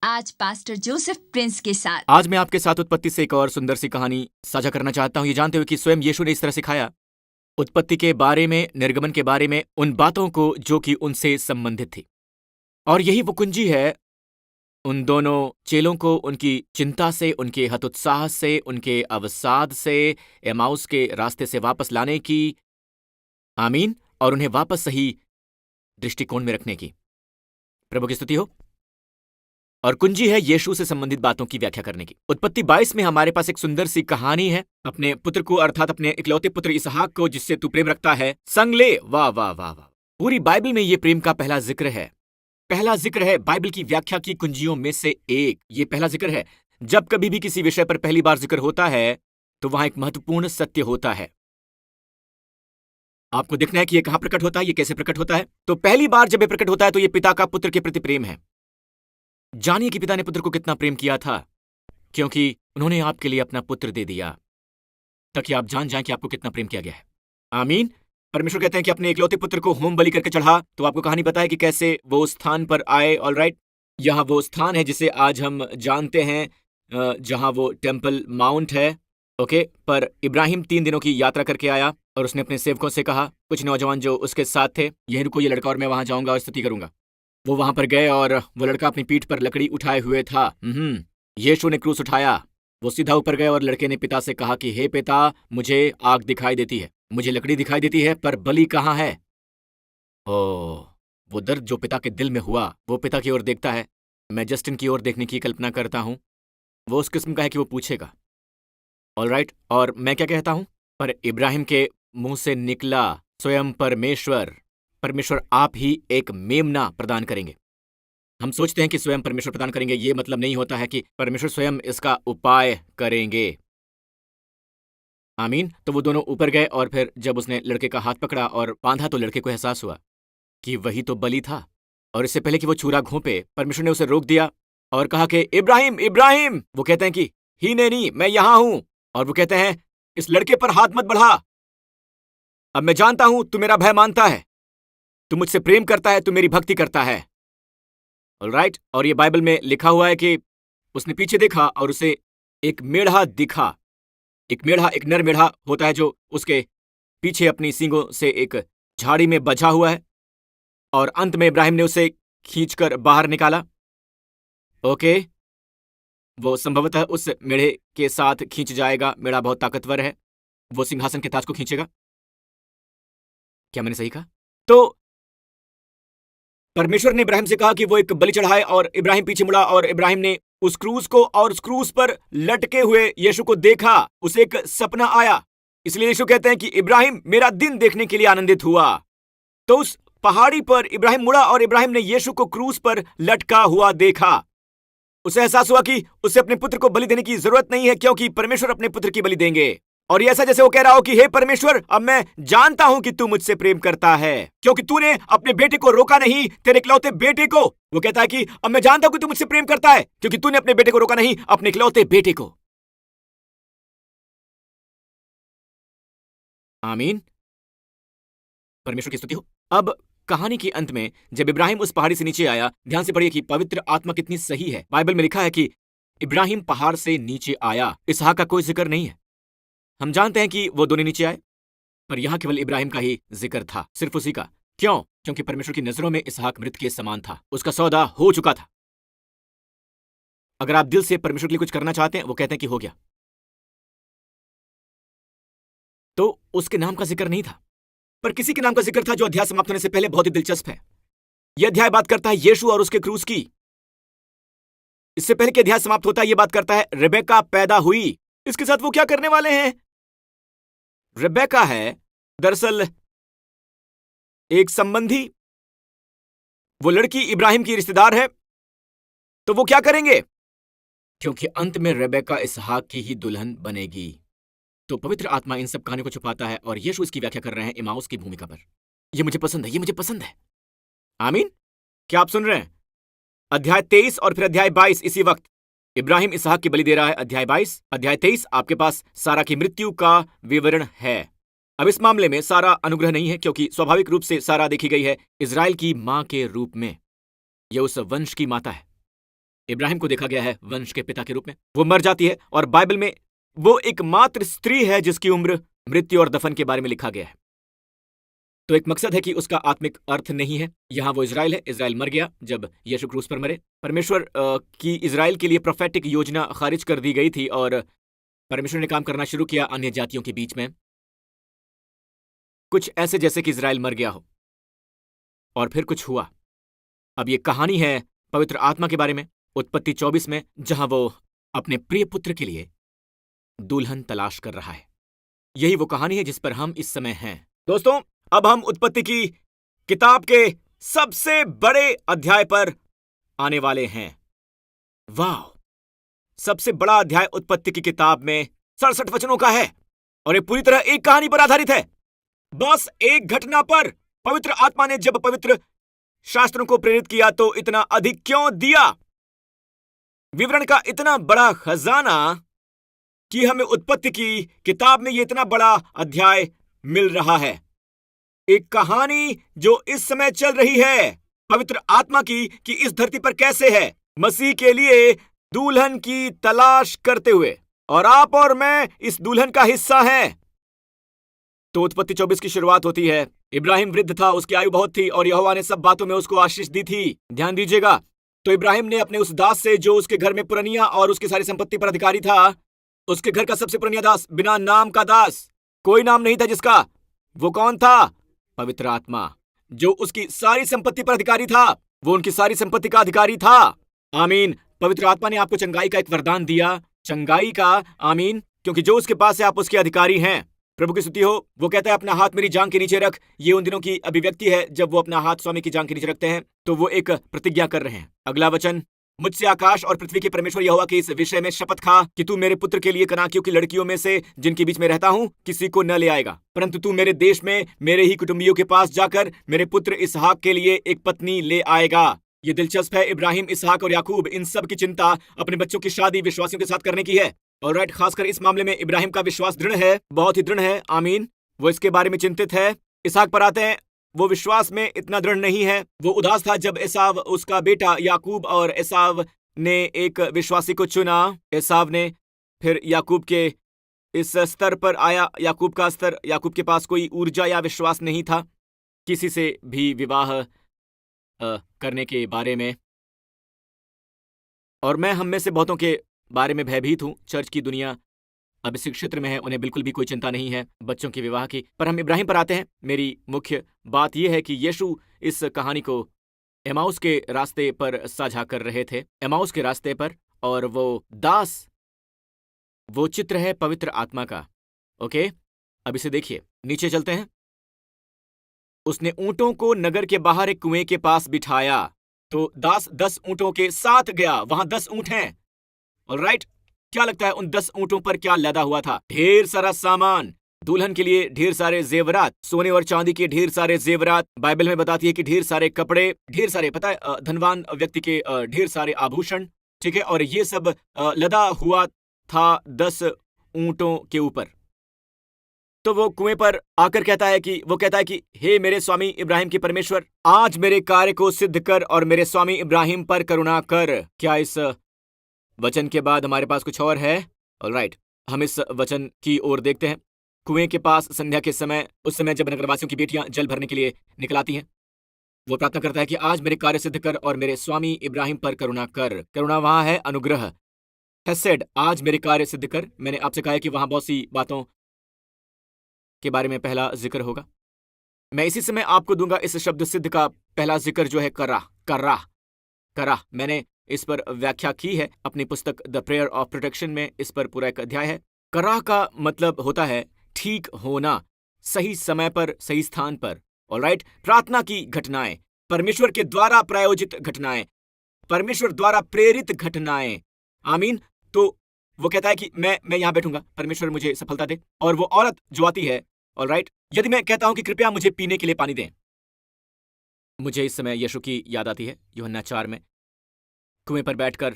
आज pastor Joseph Prince के साथ। आज मैं आपके साथ उत्पत्ति से एक और सुंदर सी कहानी साझा करना चाहता हूँ, ये जानते हुए कि स्वयं यीशु ने इस तरह सिखाया उत्पत्ति के बारे में, निर्गमन के बारे में, उन बातों को जो कि उनसे संबंधित थी। और यही वो कुंजी है उन दोनों चेलों को उनकी चिंता से, उनके हतोत्साह से, उनके अवसाद से, एमाउस के रास्ते से वापस लाने की, आमीन, और उन्हें वापस सही दृष्टिकोण में रखने की। प्रभु की स्तुति हो। और कुंजी है यीशु से संबंधित बातों की व्याख्या करने की। उत्पत्ति 22 में हमारे पास एक सुंदर सी कहानी है अपने पुत्र को, अर्थात अपने इकलौते पुत्र इसहाक को, जिससे तू प्रेम रखता है, संग ले। वाह वाह वाह वाह। पूरी बाइबल में ये प्रेम का पहला जिक्र है। पहला जिक्र है बाइबल की व्याख्या की कुंजियों में से एक। ये पहला जिक्र है। जब कभी भी किसी विषय पर पहली बार जिक्र होता है तो वहां एक महत्वपूर्ण सत्य होता है। आपको देखना है कि ये कहां प्रकट होता है, ये कैसे प्रकट होता है। तो पहली बार जब ये प्रकट होता है तो ये पिता का पुत्र के प्रति प्रेम है। जानिए कि पिता ने पुत्र को कितना प्रेम किया था, क्योंकि उन्होंने आपके लिए अपना पुत्र दे दिया ताकि आप जान जाएं कि आपको कितना प्रेम किया गया है। आमीन। परमेश्वर कहते हैं कि अपने इकलौते पुत्र को होम बलि करके चढ़ा। तो आपको कहानी पता है कि कैसे वो उस स्थान पर आए। ऑलराइट, यह वो स्थान है जिसे आज हम जानते हैं, जहां वो टेम्पल माउंट है। ओके, पर इब्राहिम 3 दिनों की यात्रा करके आया और उसने अपने सेवकों से कहा, कुछ नौजवान जो उसके साथ थे, यहीं रुको ये लड़का और मैं वहां जाऊंगा और स्तुति करूंगा। वो वहां पर गए और वो लड़का अपनी पीठ पर लकड़ी उठाए हुए था। यीशु ने क्रूस उठाया। वो सीधा ऊपर गए और लड़के ने पिता से कहा कि हे पिता, मुझे आग दिखाई देती है, मुझे लकड़ी दिखाई देती है, पर बलि कहाँ है? ओह, वो दर्द जो पिता के दिल में हुआ, वो पिता की ओर देखता है। मैं जस्टिन की ओर देखने की कल्पना करता हूं। वो उस किस्म का है कि वो पूछेगा, ऑलराइट, और मैं क्या कहता हूं? पर इब्राहिम के मुंह से निकला स्वयं परमेश्वर। परमेश्वर आप ही एक मेमना प्रदान करेंगे। हम सोचते हैं कि स्वयं परमेश्वर प्रदान करेंगे, ये मतलब नहीं होता है कि परमेश्वर स्वयं इसका उपाय करेंगे। आमीन। तो वो दोनों ऊपर गए और फिर जब उसने लड़के का हाथ पकड़ा और बांधा तो लड़के को एहसास हुआ कि वही तो बलि था। और इससे पहले कि वो छुरा घोंपे, परमेश्वर ने उसे रोक दिया और कहा कि इब्राहिम इब्राहिम। वो कहते हैं कि ही नहीं, मैं यहां हूं। और वो कहते हैं, इस लड़के पर हाथ मत बढ़ा। अब मैं जानता हूं तू मेरा भय मानता है, तू मुझसे प्रेम करता है, तू मेरी भक्ति करता है। ऑलराइट, और ये बाइबल में लिखा हुआ है कि उसने पीछे देखा और उसे एक मेढ़ा दिखा। एक मेढ़ा, एक नर मेढ़ा होता है जो उसके पीछे अपनी सींगों से एक झाड़ी में बझा हुआ है। और अंत में इब्राहिम ने उसे खींचकर बाहर निकाला। ओके, वो संभवतः उस मेढ़े के साथ खींच जाएगा। मेढ़ा बहुत ताकतवर है, वो सिंहासन के ताज को खींचेगा। क्या मैंने सही कहा? तो परमेश्वर ने इब्राहिम से कहा कि वो एक बलि चढ़ाए और इब्राहिम पीछे मुड़ा और इब्राहिम ने उस क्रूस को और उस क्रूस पर लटके हुए यीशु को देखा। उसे एक सपना आया। इसलिए यीशु कहते हैं कि इब्राहिम मेरा दिन देखने के लिए आनंदित हुआ। तो उस पहाड़ी पर इब्राहिम मुड़ा और इब्राहिम ने यीशु को क्रूस पर लटका हुआ देखा। उसे एहसास हुआ कि उसे अपने पुत्र को बलि देने की जरूरत नहीं है, क्योंकि परमेश्वर अपने पुत्र की बलि देंगे। और ये ऐसा जैसे वो कह रहा हो कि हे परमेश्वर, अब मैं जानता हूं कि तू मुझसे प्रेम करता है, क्योंकि तूने अपने बेटे को रोका नहीं, तेरे इकलौते बेटे को। वो कहता है कि अब मैं जानता हूं कि तू मुझसे प्रेम करता है, क्योंकि तूने अपने बेटे को रोका नहीं, अपने इकलौते बेटे को। आमीन। परमेश्वर की स्तुति हो। अब कहानी के अंत में जब इब्राहिम उस पहाड़ी से नीचे आया, ध्यान से पढ़िए कि पवित्र आत्मा कितनी सही है। बाइबल में लिखा है कि इब्राहिम पहाड़ से नीचे आया। इसहाक का कोई जिक्र नहीं है। हम जानते हैं कि वो दोनों नीचे आए, पर यहां केवल इब्राहिम का ही जिक्र था, सिर्फ उसी का। क्यों? क्योंकि परमेश्वर की नजरों में इसहाक मृत के समान था, उसका सौदा हो चुका था। अगर आप दिल से परमेश्वर के लिए कुछ करना चाहते हैं, वो कहते हैं कि हो गया। तो उसके नाम का जिक्र नहीं था, पर किसी के नाम का जिक्र था जो अध्याय समाप्त होने से पहले बहुत ही दिलचस्प है। यह अध्याय बात करता है यीशु और उसके क्रूस की। इससे पहले कि अध्याय समाप्त होता है, यह बात करता है रेबेका पैदा हुई। इसके साथ वो क्या करने वाले हैं? रेबेका है दरअसल एक संबंधी। वो लड़की इब्राहिम की रिश्तेदार है। तो वो क्या करेंगे? क्योंकि अंत में रेबेका इसहाक की ही दुल्हन बनेगी। तो पवित्र आत्मा इन सब कहानियों को छुपाता है और यीशु इसकी व्याख्या कर रहे हैं इमाउस की भूमिका पर। यह मुझे पसंद है, यह मुझे पसंद है। आमीन। क्या आप सुन रहे हैं? अध्याय 23 और फिर अध्याय 22 इसी वक्त इब्राहिम इसहाक की बलि दे रहा है। अध्याय 22, अध्याय 23 आपके पास सारा की मृत्यु का विवरण है। अब इस मामले में सारा अनुग्रह नहीं है, क्योंकि स्वाभाविक रूप से सारा देखी गई है इजराइल की मां के रूप में। यह उस वंश की माता है। इब्राहिम को देखा गया है वंश के पिता के रूप में। वो मर जाती है और बाइबल में वो एकमात्र स्त्री है जिसकी उम्र, मृत्यु और दफन के बारे में लिखा गया है। तो एक मकसद है कि उसका आत्मिक अर्थ नहीं है। यहां वो इज़राइल है। इज़राइल मर गया जब यीशु क्रूस पर मरे। परमेश्वर की इज़राइल के लिए प्रोफेटिक योजना खारिज कर दी गई थी और परमेश्वर ने काम करना शुरू किया अन्य जातियों के बीच में, कुछ ऐसे जैसे कि इज़राइल मर गया हो। और फिर कुछ हुआ। अब ये कहानी है पवित्र आत्मा के बारे में, उत्पत्ति 24 में, जहां वो अपने प्रिय पुत्र के लिए दुल्हन तलाश कर रहा है। यही वो कहानी है जिस पर हम इस समय हैं। दोस्तों, अब हम उत्पत्ति की किताब के सबसे बड़े अध्याय पर आने वाले हैं। वाह! सबसे बड़ा अध्याय उत्पत्ति की किताब में 67 वचनों का है और ये पूरी तरह एक कहानी पर आधारित है। बस एक घटना पर पवित्र आत्मा ने जब पवित्र शास्त्रों को प्रेरित किया तो इतना अधिक क्यों दिया? विवरण का इतना बड़ा खजाना कि हमें उत्पत्ति की किताब में यह इतना बड़ा अध्याय मिल रहा है। एक कहानी जो इस समय चल रही है पवित्र आत्मा की, कि इस धरती पर कैसे है मसीह के लिए दुल्हन की तलाश करते हुए, और आप और मैं इस दुल्हन का हिस्सा हैं। तो उत्पत्ति 24 की शुरुआत होती है। इब्राहिम वृद्ध था, उसकी आयु बहुत थी और यहोवा ने सब बातों में उसको आशीष दी थी। ध्यान दीजिएगा। तो इब्राहिम ने अपने उस दास से, जो उसके घर में पुरनिया और उसकी सारी संपत्ति पर अधिकारी था, उसके घर का सबसे पुरनिया दास, बिना नाम का दास, कोई नाम नहीं था जिसका, वो कौन था? पवित्र आत्मा, जो उसकी सारी संपत्ति पर अधिकारी था। वो उनकी सारी संपत्ति का अधिकारी था। आमीन। पवित्र आत्मा ने आपको चंगाई का एक वरदान दिया, चंगाई का। आमीन। क्योंकि जो उसके पास है आप उसके अधिकारी हैं। प्रभु की स्तुति हो। वो कहता है अपना हाथ मेरी जांघ के नीचे रख। ये उन दिनों की अभिव्यक्ति है जब वो अपना हाथ स्वामी की जांघ के नीचे रखते हैं, तो वो एक प्रतिज्ञा कर रहे हैं। अगला वचन, मुझसे आकाश और पृथ्वी के परमेश्वर यहोवा के इस विषय में शपथ खा कि तू मेरे पुत्र के लिए कनाकियों की लड़कियों में से जिनके बीच में रहता हूं किसी को न ले आएगा, परंतु तू मेरे देश में मेरे ही कुटुंबियों के पास जाकर मेरे पुत्र इसहाक के लिए एक पत्नी ले आएगा। ये दिलचस्प है। इब्राहिम, इसहाक और याकूब, इन सब की चिंता अपने बच्चों की शादी विश्वासियों के साथ करने की है। और राइट, खासकर इस मामले में इब्राहिम का विश्वास दृढ़ है, बहुत ही दृढ़ है। आमीन। वो इसके बारे में चिंतित है। इसहाक पर आते हैं। वो विश्वास में इतना दृढ़ नहीं है। वो उदास था जब एसाव, उसका बेटा याकूब और एसाव ने एक विश्वासी को चुना। एसाव ने फिर याकूब के इस स्तर पर आया। याकूब का स्तर, याकूब के पास कोई ऊर्जा या विश्वास नहीं था किसी से भी विवाह करने के बारे में। और मैं हम में से बहुतों के बारे में भयभीत हूं। चर्च की दुनिया अब इस क्षेत्र में है, उन्हें बिल्कुल भी कोई चिंता नहीं है बच्चों के विवाह की। पर हम इब्राहिम पर आते हैं। मेरी मुख्य बात यह है कि यीशु इस कहानी को एमाउस के रास्ते पर साझा कर रहे थे, एमाउस के रास्ते पर। और वो दास, वो चित्र है पवित्र आत्मा का। ओके, अब इसे देखिए, नीचे चलते हैं। उसने ऊंटों को नगर के बाहर एक कुएं के पास बिठाया, तो दास 10 ऊंटों के साथ गया। वहां 10 ऊंट हैं। ऑलराइट, क्या लगता है उन 10 ऊंटों पर क्या लदा हुआ था? ढेर सारा सामान, दुल्हन के लिए ढेर सारे जेवरात, सोने और चांदी के ढेर सारे जेवरात। बाइबल में बताती है कि ढेर सारे कपड़े, ढेर सारे, पता है, धनवान व्यक्ति के ढेर सारे आभूषण। ठीक है, और ये सब लदा हुआ था 10 ऊंटों के ऊपर। तो वो कुएं पर आकर कहता है कि हे मेरे स्वामी इब्राहिम के परमेश्वर, आज मेरे कार्य को सिद्ध कर और मेरे स्वामी इब्राहिम पर करुणा कर। क्या इस वचन के बाद हमारे पास कुछ और है? ऑलराइट, हम इस वचन की ओर देखते हैं। कुएं के पास संध्या के समय, उस समय जब नगरवासियों की बेटियां जल भरने के लिए निकलाती हैं, वो प्रार्थना करता है कि आज मेरे कार्य सिद्ध कर और मेरे स्वामी इब्राहिम पर करुणा कर। करुणा वहां है अनुग्रह, हेसेड। आज मेरे कार्य सिद्ध कर। मैंने आपसे कहा है कि वहां बहुत सी बातों के बारे में पहला जिक्र होगा। मैं इसी समय आपको दूंगा इस शब्द सिद्ध का पहला जिक्र जो है करा। मैंने इस पर व्याख्या की है अपनी पुस्तक द प्रेयर ऑफ प्रोटेक्शन में। इस पर पूरा एक अध्याय है। करा का मतलब होता है ठीक होना, सही समय पर, सही स्थान पर। ऑलराइट, प्रार्थना की घटनाएं, परमेश्वर के द्वारा प्रायोजित घटनाएं, परमेश्वर द्वारा प्रेरित घटनाएं। आमीन। तो वो कहता है कि मैं यहां बैठूंगा, परमेश्वर मुझे सफलता दे। और वो औरत जो आती है, ऑलराइट, यदि मैं कहता हूं कि कृपया मुझे पीने के लिए पानी दें, मुझे इस समय यीशु की याद आती है यूहन्ना 4 में, कुएं पर बैठकर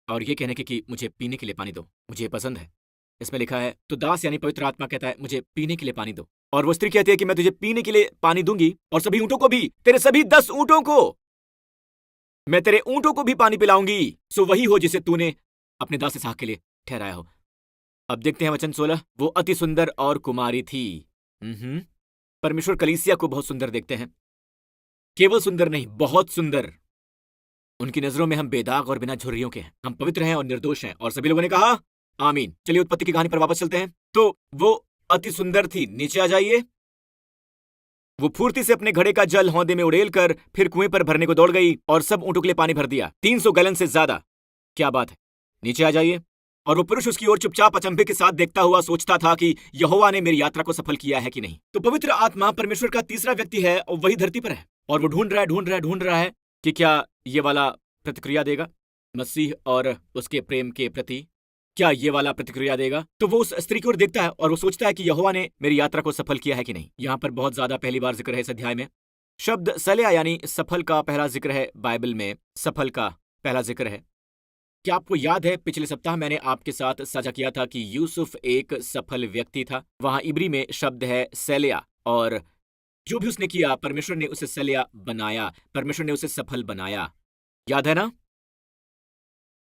और ये कहने की कि मुझे पीने के लिए पानी दो, मुझे पसंद है। इसमें लिखा है, तो दास यानी पवित्र आत्मा कहता है मुझे पीने के लिए पानी दो। और वो स्त्री कहती है कि मैं तुझे पीने के लिए पानी दूंगी और सभी ऊंटों को भी, तेरे सभी 10 ऊंटों को। मैं तेरे ऊंटों को भी पानी पिलाऊंगी। सो वही हो जिसे तूने अपने दास इसहाक के लिए ठहराया हो। अब देखते हैं वचन 16। वो अति सुंदर और कुमारी थी। परमेश्वर कलीसिया को बहुत सुंदर देखते हैं। केवल सुंदर नहीं, बहुत सुंदर। उनकी नजरों में हम बेदाग और बिना झुर्रियों के हैं। हम पवित्र हैं और निर्दोष हैं। और सभी लोगों ने कहा आमीन। चलिए उत्पत्ति की कहानी पर वापस चलते हैं। तो वो अति सुंदर थी। नीचे आ जाइए। वो फुर्ती से अपने घड़े का जल हौदे में उड़ेल कर फिर कुएं पर भरने को दौड़ गई और सब ऊंटों के लिए पानी भर दिया, 300 गैलन से ज्यादा। क्या बात है। नीचे आ जाइए। और वो पुरुष उसकी ओर चुपचाप अचंभे के साथ देखता हुआ सोचता था कि यहोवा ने मेरी यात्रा को सफल किया है कि नहीं। तो पवित्र आत्मा परमेश्वर का तीसरा व्यक्ति है और वही धरती पर है। और वो ढूंढ रहा है कि क्या ये वाला प्रतिक्रिया देगा मसीह और उसके प्रेम के प्रति। क्या ये वाला प्रतिक्रिया देगा। तो वो उस स्त्री की ओर देखता है और वो सोचता है कि यहोवा ने मेरी यात्रा को सफल किया है कि नहीं। यहां पर बहुत ज्यादा पहली बार जिक्र है इस अध्याय में। शब्द सलेया यानी सफल का पहला जिक्र है। बाइबल में सफल का पहला जिक्र है। क्या आपको याद है पिछले सप्ताह मैंने आपके साथ साझा किया था कि यूसुफ एक सफल व्यक्ति था। वहां इब्री में शब्द है सेलिया और जो भी उसने किया परमेश्वर ने उसे सेलिया बनाया, परमेश्वर ने उसे सफल बनाया। याद है ना।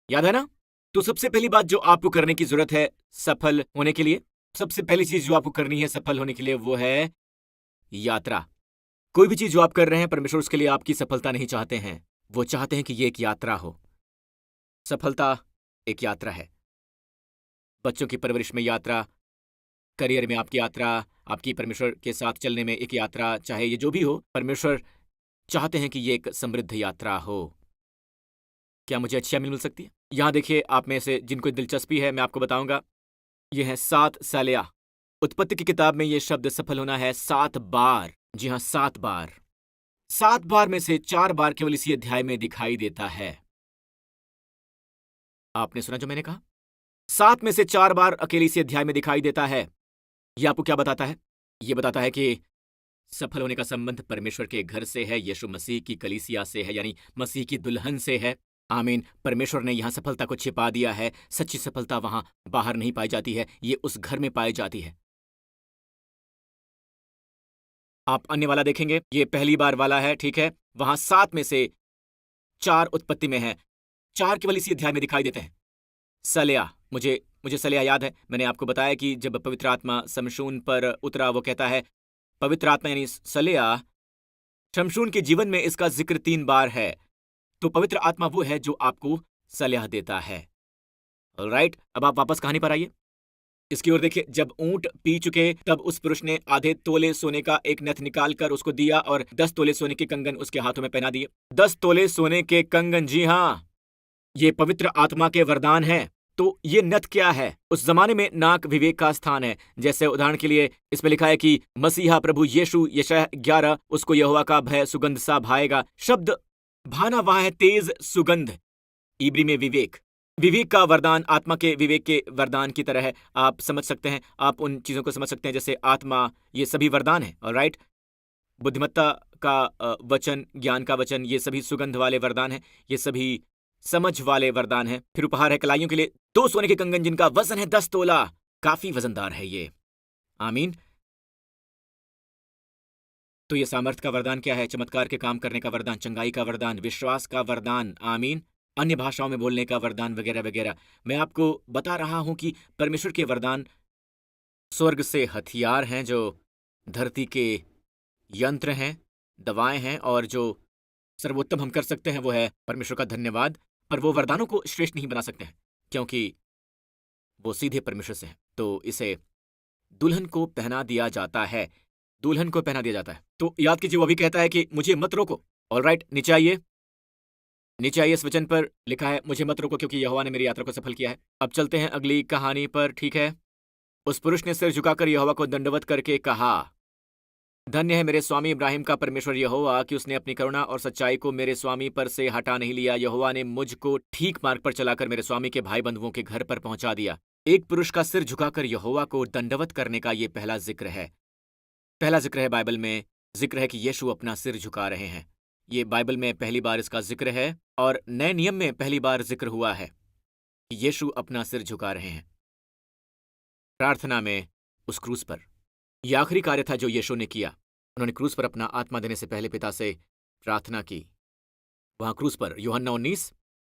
याद है ना। तो सबसे पहली बात जो आपको करने की जरूरत है सफल होने के लिए, सबसे पहली चीज जो आपको करनी है सफल होने के लिए वो है यात्रा। कोई भी चीज जो आप कर रहे हैं परमेश्वर उसके लिए आपकी सफलता नहीं चाहते हैं। वो चाहते हैं कि ये एक यात्रा हो। सफलता एक यात्रा है। बच्चों की परवरिश में यात्रा, करियर में आपकी यात्रा, आपकी परमेश्वर के साथ चलने में एक यात्रा, चाहे ये जो भी हो, परमेश्वर चाहते हैं कि ये एक समृद्ध यात्रा हो। क्या मुझे अच्छी मिल सकती है। यहां देखिए, आप में से जिनको दिलचस्पी है मैं आपको बताऊंगा। ये है 7 सलिया। उत्पत्ति की किताब में ये शब्द सफल होना है 7 बार। जी हां, 7 बार। 7 बार में से 4 बार केवल इसी अध्याय में दिखाई देता है। आपने सुना जो मैंने कहा। 7 में से 4 बार अकेले इसी अध्याय में दिखाई देता है। यह आपको क्या बताता है। यह बताता है कि सफल होने का संबंध परमेश्वर के घर से है, यीशु मसीह की कलीसिया से है, यानी मसीह की दुल्हन से है। आमीन। परमेश्वर ने यहां सफलता को छिपा दिया है। सच्ची सफलता वहां बाहर नहीं पाई जाती है, ये उस घर में पाई जाती है। आप अन्य वाला देखेंगे, ये पहली बार वाला है, ठीक है। वहां 7 में से 4 उत्पत्ति में है, 4 केवल इसी अध्याय में दिखाई देते हैं। सलिया, मुझे सलिया याद है। मैंने आपको बताया कि जब पवित्र आत्मा शमशून पर उतरा, वो कहता है, पवित्र आत्मा यानी सलिया, शमशून के जीवन में इसका जिक्र 3 बार है। तो पवित्र आत्मा वो है जो आपको सलाह देता है। ऑलराइट, अब आप वापस कहानी पर आइए। इसकी ओर देखिए। जब ऊंट पी चुके तब उस पुरुष ने आधे तोले सोने का एक नथ निकालकर उसको दिया और 10 तोले सोने के कंगन उसके हाथों में पहना दिए। 10 तोले सोने के कंगन, जी हां, ये पवित्र आत्मा के वरदान हैं। तो ये नथ क्या है। उस जमाने में नाक विवेक का स्थान है। जैसे उदाहरण के लिए इसमें लिखा है कि मसीहा प्रभु यीशु, यशायाह 11, उसको यहोवा का भय सुगंध सा भाएगा। शब्द भाना वहां है तेज सुगंध। इब्री में विवेक, विवेक का वरदान आत्मा के विवेक के वरदान की तरह है। आप समझ सकते हैं, आप उन चीजों को समझ सकते हैं जैसे आत्मा, ये सभी वरदान है। ऑलराइट, बुद्धिमत्ता का वचन, ज्ञान का वचन, ये सभी सुगंध वाले वरदान है, ये सभी समझ वाले वरदान है। फिर उपहार है कलाइयों के लिए 2 सोने के कंगन जिनका वजन है 10 तोला। काफी वजनदार है ये। आमीन। तो ये सामर्थ का वरदान क्या है। चमत्कार के काम करने का वरदान, चंगाई का वरदान, विश्वास का वरदान, आमीन, अन्य भाषाओं में बोलने का वरदान वगैरह वगैरह। मैं आपको बता रहा हूं कि परमेश्वर के वरदान स्वर्ग से हथियार हैं जो धरती के यंत्र हैं, दवाएं हैं, और जो सर्वोत्तम हम कर सकते हैं वो है परमेश्वर का धन्यवाद। पर वो वरदानों को श्रेष्ठ नहीं बना सकते हैं क्योंकि वो सीधे परमेश्वर से है। तो इसे दुल्हन को पहना दिया जाता है। दुल्हन को पहना दिया जाता है। तो याद कीजिए, वो अभी कहता है कि मुझे मत रोको। ऑलराइट, नीचे आइए। नीचे आइए। इस वचन पर लिखा है, मुझे मत रोको क्योंकि यहोवा ने मेरी यात्रा को सफल किया है। अब चलते हैं अगली कहानी पर, ठीक है। उस पुरुष ने सिर झुकाकर यहोवा को दंडवत करके कहा, धन्य है मेरे स्वामी इब्राहिम का परमेश्वर यहोवा कि उसने अपनी करुणा और सच्चाई को मेरे स्वामी पर से हटा नहीं लिया। यहोवा ने मुझको ठीक मार्ग पर चलाकर मेरे स्वामी के भाई बंधुओं के घर पर पहुंचा दिया। एक पुरुष का सिर झुकाकर यहोवा को दंडवत करने का यह पहला जिक्र है। पहला जिक्र है बाइबल में। जिक्र है कि यीशु अपना सिर झुका रहे हैं। ये बाइबल में पहली बार इसका जिक्र है और नए नियम में पहली बार जिक्र हुआ है कि यीशु अपना सिर झुका रहे हैं प्रार्थना में उस क्रूस पर। यह आखिरी कार्य था जो यीशु ने किया। उन्होंने क्रूस पर अपना आत्मा देने से पहले पिता से प्रार्थना की, वहां क्रूस पर यूहन्ना 19।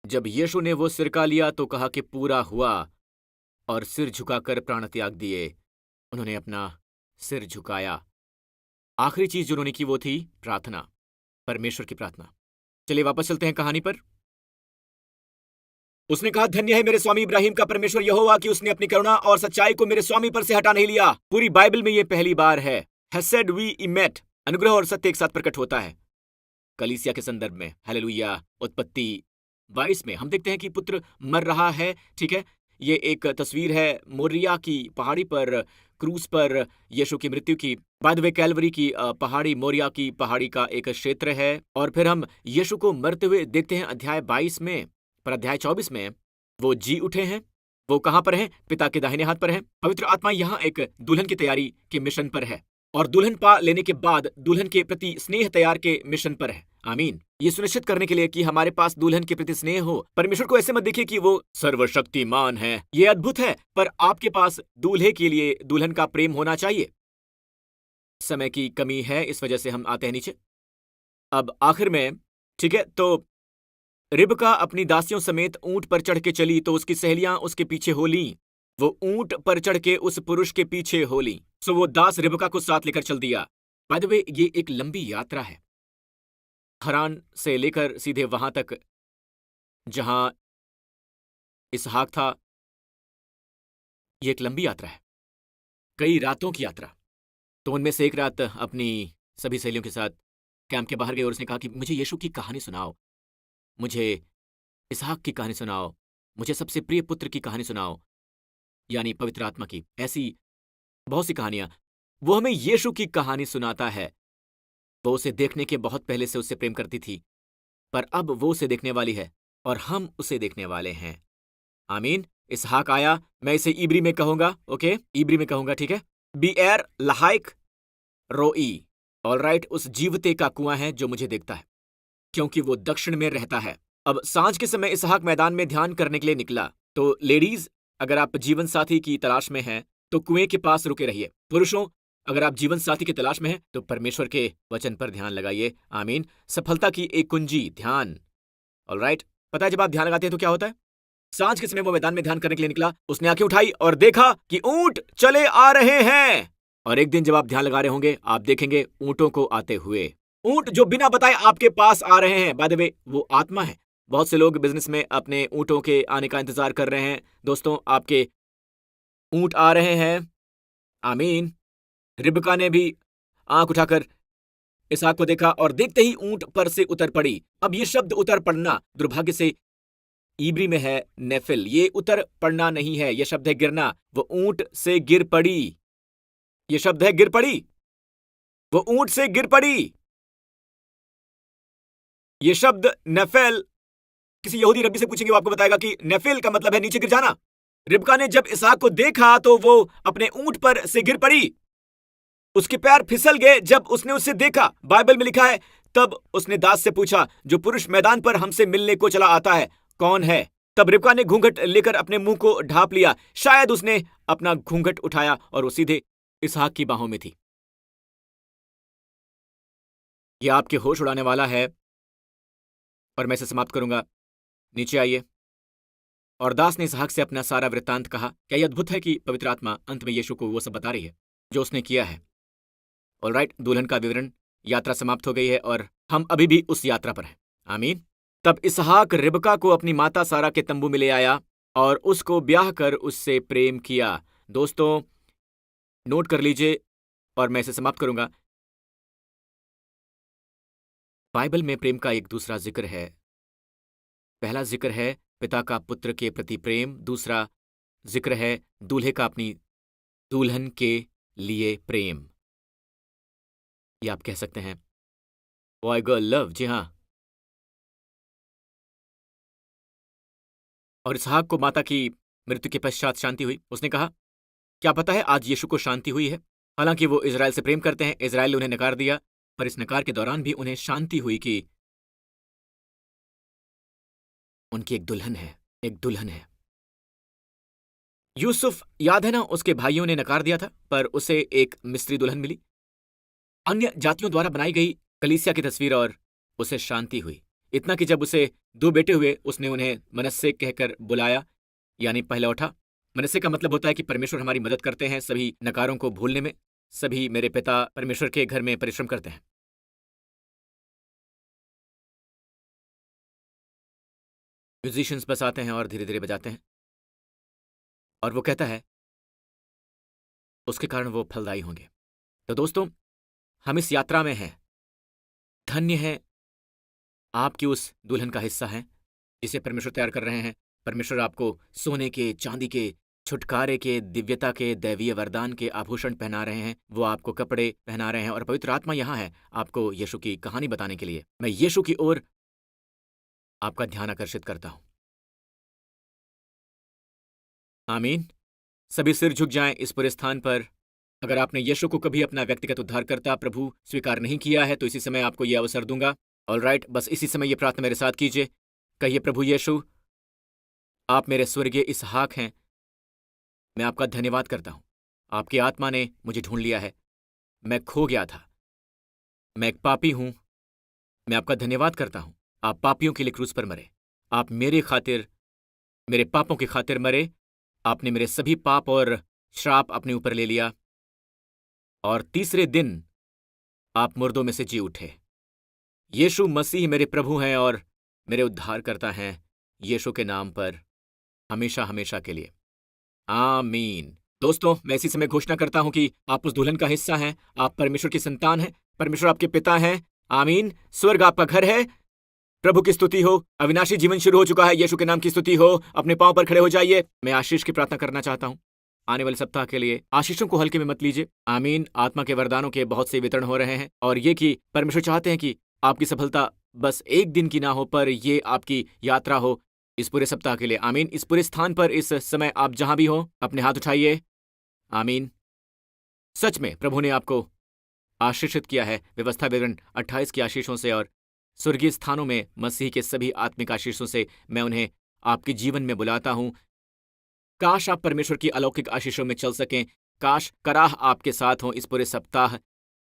जब यीशु ने वो सिरका लिया तो कहा कि पूरा हुआ, और सिर झुकाकर प्राण त्याग दिए। उन्होंने अपना सिर झुकाया। आखिरी चीज जो उन्होंने की वो थी प्रार्थना, परमेश्वर की प्रार्थना। चलिए वापस चलते हैं कहानी पर। उसने कहा, धन्य है मेरे स्वामी इब्राहिम का परमेश्वर यहोवा कि उसने अपनी करुणा और सच्चाई को मेरे स्वामी पर से हटा नहीं लिया। पूरी बाइबल में यह पहली बार है। हेसेड वी इमेट, अनुग्रह और सत्य एक साथ प्रकट होता है कलीसिया के संदर्भ में। हालेलुया। उत्पत्ति 22 में हम देखते हैं कि पुत्र मर रहा है। ठीक है, ये एक तस्वीर है मोरिया की पहाड़ी पर, क्रूस पर यीशु की मृत्यु की। बाद वे कैलवरी की पहाड़ी, मोरिया की पहाड़ी का एक क्षेत्र है। और फिर हम यीशु को मरते हुए देखते हैं अध्याय 22 में। पर अध्याय 24 में वो जी उठे हैं। वो कहां पर हैं? पिता के दाहिने हाथ पर हैं। पवित्र आत्मा यहां एक दुल्हन की तैयारी के मिशन पर है, और दुल्हन पा लेने के बाद दुल्हन के प्रति स्नेह तैयार के मिशन पर है। आमीन। ये सुनिश्चित करने के लिए कि हमारे पास दुल्हन के प्रति स्नेह हो। परमेश्वर को ऐसे मत देखिए कि वो सर्वशक्तिमान है। ये अद्भुत है, पर आपके पास दूल्हे के लिए दुल्हन का प्रेम होना चाहिए। समय की कमी है, इस वजह से हम आते हैं नीचे। अब आखिर में, ठीक है, तो रिबका अपनी दासियों समेत ऊंट पर चढ़ के चली तो उसकी सहेलियां उसके पीछे हो लीं। वो ऊंट पर चढ़ के उस पुरुष के पीछे हो लीं। सो वो दास रिबका को साथ लेकर चल दिया। बाय द वे, ये एक लंबी यात्रा है, हरान से लेकर सीधे वहां तक जहां इसहाक था। ये एक लंबी यात्रा है, कई रातों की यात्रा। तो उनमें से एक रात अपनी सभी सहेलियों के साथ कैंप के बाहर गए और उसने कहा कि मुझे यीशु की कहानी सुनाओ, मुझे इसहाक की कहानी सुनाओ, मुझे सबसे प्रिय पुत्र की कहानी सुनाओ, यानी पवित्र आत्मा की। ऐसी बहुत सी कहानियां। वो हमें यीशु की कहानी सुनाता है। वो उसे देखने के बहुत पहले से उससे प्रेम करती थी, पर अब वो उसे देखने वाली है और हम उसे देखने वाले हैं। आमीन। इसहाक आया, मैं इसे इब्री में कहूंगा, ओके, इब्री में कहूंगा, ठीक है। बीएर लहाइक रोई, ऑलराइट, उस जीवते का कुआं है जो मुझे देखता है, क्योंकि वो दक्षिण में रहता है। अब सांझ के समय इसहाक मैदान में ध्यान करने के लिए निकला। तो लेडीज, अगर आप जीवन साथी की तलाश में हैं तो कुएं के पास रुके रहिए। पुरुषों, अगर आप जीवन साथी की तलाश में हैं तो परमेश्वर के वचन पर ध्यान लगाइए। आमीन। सफलता की एक कुंजी, ध्यान। ऑलराइट, पता है जब आप ध्यान लगाते हैं तो क्या होता है? सांझ के समय वो मैदान में ध्यान करने के लिए निकला। उसने आंखें उठाई और देखा कि ऊंट चले आ रहे हैं। और एक दिन जब आप ध्यान लगा रहे होंगे, आप देखेंगे ऊंटों को आते हुए। ऊंट जो बिना बताए आपके पास आ रहे हैं। बाय द वे, वो आत्मा है। बहुत से लोग बिजनेस में अपने ऊंटों के आने का इंतजार कर रहे हैं। दोस्तों, आपके ऊंट आ रहे हैं। आमीन। रिबका ने भी आंख उठाकर इसहाक को देखा और देखते ही ऊंट पर से उतर पड़ी। अब ये शब्द उतर पड़ना दुर्भाग्य से इब्री में है नेफिल। ये उतर पड़ना नहीं है, ये शब्द है गिरना। वो ऊंट से गिर पड़ी। ये शब्द है गिर पड़ी। वो ऊंट से गिर पड़ी। ये शब्द नेफेल, किसी यहूदी रब्बी से पूछेंगे वो आपको बताएगा कि नेफिल का मतलब है नीचे गिर जाना। रिबका ने जब इसहाक को देखा तो वो अपने ऊंट पर से गिर पड़ी। उसके पैर फिसल गए जब उसने उसे देखा। बाइबल में लिखा है, तब उसने दास से पूछा, जो पुरुष मैदान पर हमसे मिलने को चला आता है कौन है? तब रिबका ने घूंघट लेकर अपने मुंह को ढांप लिया। शायद उसने अपना घूंघट उठाया और वो सीधे इसहाक की बाहों में थी। यह आपके होश उड़ाने वाला है और मैं इसे समाप्त करूंगा। नीचे आइए। और दास ने इसहाक से अपना सारा वृत्तांत कहा। क्या यह अद्भुत है कि पवित्र आत्मा अंत में यीशु को वो सब बता रही है जो उसने किया है। ऑलराइट, दुल्हन का विवरण, यात्रा समाप्त हो गई है और हम अभी भी उस यात्रा पर हैं। आमीन। तब इसहाक रिबका को अपनी माता सारा के तंबू में ले आया और उसको ब्याह कर उससे प्रेम किया। दोस्तों, नोट कर लीजिए और मैं इसे समाप्त करूंगा। बाइबल में प्रेम का एक दूसरा जिक्र है। पहला जिक्र है पिता का पुत्र के प्रति प्रेम, दूसरा जिक्र है दूल्हे का अपनी दुल्हन के लिए प्रेम। ये आप कह सकते हैं बॉय गर्ल लव। जी हां। और इसहाक को माता की मृत्यु के पश्चात शांति हुई। उसने कहा, क्या पता है आज यीशु को शांति हुई है। हालांकि वो इजराइल से प्रेम करते हैं, इजराइल ने उन्हें नकार दिया, पर इस नकार के दौरान भी उन्हें शांति हुई कि उनकी एक दुल्हन है, एक दुल्हन है। यूसुफ, याद है ना, उसके भाइयों ने नकार दिया था, पर उसे एक मिस्री दुल्हन मिली, अन्य जातियों द्वारा बनाई गई कलीसिया की तस्वीर, और उसे शांति हुई। इतना कि जब उसे 2 बेटे हुए उसने उन्हें मनस्से कहकर बुलाया, यानी पहला उठा। मनस्से का मतलब होता है कि परमेश्वर हमारी मदद करते हैं सभी नकारों को भूलने में। सभी मेरे पिता परमेश्वर के घर में परिश्रम करते हैं। म्यूजिशियंस बस आते हैं और धीरे धीरे बजाते हैं, और वो कहता है उसके कारण वो फलदायी होंगे। तो दोस्तों, हम इस यात्रा में हैं। धन्य है आपकी उस दुल्हन का हिस्सा है जिसे परमेश्वर तैयार कर रहे हैं। परमेश्वर आपको सोने के, चांदी के, छुटकारे के, दिव्यता के, दैवीय वरदान के आभूषण पहना रहे हैं। वो आपको कपड़े पहना रहे हैं, और पवित्र आत्मा यहाँ है आपको यीशु की कहानी बताने के लिए। मैं यीशु की ओर आपका ध्यान आकर्षित करता हूं। आमीन। सभी सिर झुक जाएं इस पूरे स्थान पर। अगर आपने यीशु को कभी अपना व्यक्तिगत उद्धारकर्ता प्रभु स्वीकार नहीं किया है तो इसी समय आपको यह अवसर दूंगा। ऑलराइट, बस इसी समय यह प्रार्थना मेरे साथ कीजिए। कहिए, प्रभु यीशु, आप मेरे स्वर्गीय इसहाक हैं। मैं आपका धन्यवाद करता हूं। आपकी आत्मा ने मुझे ढूंढ लिया है। मैं खो गया था। मैं एक पापी हूं। मैं आपका धन्यवाद करता हूं। आप पापियों के लिए क्रूस पर मरे। आप मेरे खातिर, मेरे पापों की खातिर मरे। आपने मेरे सभी पाप और श्राप अपने ऊपर ले लिया, और तीसरे दिन आप मुर्दों में से जी उठे। यीशु मसीह मेरे प्रभु हैं और मेरे उद्धारकर्ता हैं। यीशु के नाम पर हमेशा हमेशा के लिए आमीन। दोस्तों, मैं इसी समय घोषणा करता हूं कि आप उस दुल्हन का हिस्सा हैं। आप परमेश्वर की संतान हैं। परमेश्वर आपके पिता हैं। आमीन। स्वर्ग आपका घर है। प्रभु की स्तुति हो। अविनाशी जीवन शुरू हो चुका है। यीशु के नाम की स्तुति हो। अपने पांव पर खड़े हो जाइए। मैं आशीष की प्रार्थना करना चाहता हूं आने वाले सप्ताह के लिए। आशीषों को हल्के में मत लीजिए। आमीन। आत्मा के वरदानों के बहुत से वितरण हो रहे हैं, और ये कि परमेश्वर चाहते हैं कि आपकी सफलता बस एक दिन की ना हो, पर ये आपकी यात्रा हो इस पूरे सप्ताह के लिए। आमीन। इस पूरे स्थान पर इस समय आप जहां भी हो, अपने हाथ उठाइए। आमीन। सच में प्रभु ने आपको आशीषित किया है व्यवस्था विवरण 28 की आशीषों से, और स्वर्गीय स्थानों में मसीह के सभी आत्मिक आशीषों से मैं उन्हें आपके जीवन में बुलाता हूं। काश आप परमेश्वर की अलौकिक आशीषों में चल सकें। काश कराह आपके साथ हों इस पूरे सप्ताह।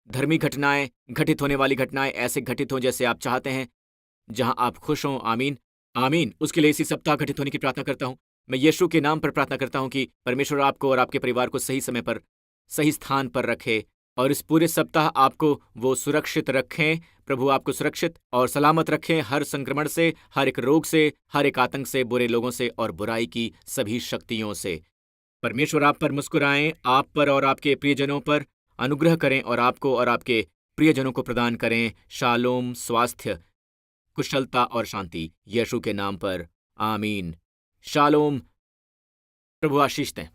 धर्मी घटनाएं, घटित होने वाली घटनाएं ऐसे घटित हों जैसे आप चाहते हैं, जहां आप खुश हों। आमीन। आमीन। उसके लिए इसी सप्ताह घटित होने की प्रार्थना करता हूं। मैं यीशु के नाम पर प्रार्थना करता हूं कि परमेश्वर आपको और आपके परिवार को सही समय पर, सही स्थान पर रखे, और इस पूरे सप्ताह आपको वो सुरक्षित रखें। प्रभु आपको सुरक्षित और सलामत रखें हर संक्रमण से, हर एक रोग से, हर एक आतंक से, बुरे लोगों से और बुराई की सभी शक्तियों से। परमेश्वर आप पर मुस्कुराएं, आप पर और आपके प्रियजनों पर अनुग्रह करें, और आपको और आपके प्रियजनों को प्रदान करें शालोम, स्वास्थ्य, कुशलता और शांति। यीशु के नाम पर आमीन। शालोम। प्रभु आशीष दें।